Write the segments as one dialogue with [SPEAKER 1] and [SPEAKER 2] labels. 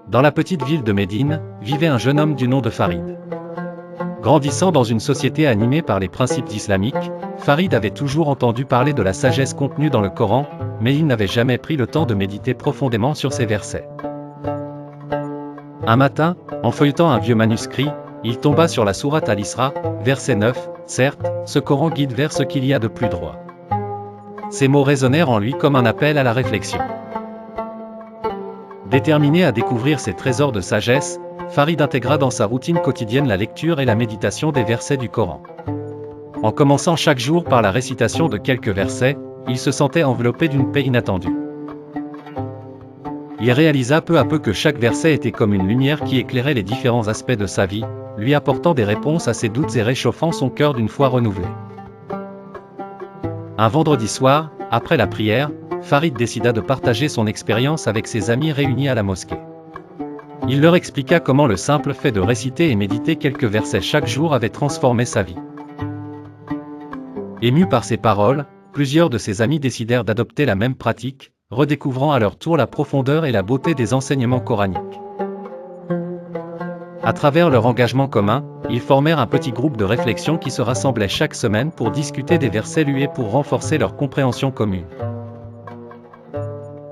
[SPEAKER 1] Dans la petite ville de Médine, vivait un jeune homme du nom de Farid. Grandissant dans une société animée par les principes islamiques, Farid avait toujours entendu parler de la sagesse contenue dans le Coran, mais il n'avait jamais pris le temps de méditer profondément sur ces versets. Un matin, en feuilletant un vieux manuscrit, il tomba sur la sourate Al-Isra, verset 9, « Certes, ce Coran guide vers ce qu'il y a de plus droit. » Ces mots résonnèrent en lui comme un appel à la réflexion. Déterminé à découvrir ces trésors de sagesse, Farid intégra dans sa routine quotidienne la lecture et la méditation des versets du Coran. En commençant chaque jour par la récitation de quelques versets, il se sentait enveloppé d'une paix inattendue. Il réalisa peu à peu que chaque verset était comme une lumière qui éclairait les différents aspects de sa vie, lui apportant des réponses à ses doutes et réchauffant son cœur d'une foi renouvelée. Un vendredi soir, après la prière, Farid décida de partager son expérience avec ses amis réunis à la mosquée. Il leur expliqua comment le simple fait de réciter et méditer quelques versets chaque jour avait transformé sa vie. Émus par ces paroles, plusieurs de ses amis décidèrent d'adopter la même pratique, redécouvrant à leur tour la profondeur et la beauté des enseignements coraniques. À travers leur engagement commun, ils formèrent un petit groupe de réflexion qui se rassemblait chaque semaine pour discuter des versets lus et pour renforcer leur compréhension commune.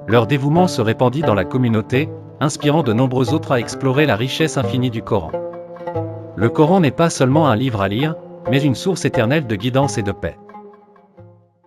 [SPEAKER 1] Leur dévouement se répandit dans la communauté, inspirant de nombreux autres à explorer la richesse infinie du Coran. Le Coran n'est pas seulement un livre à lire, mais une source éternelle de guidance et de paix.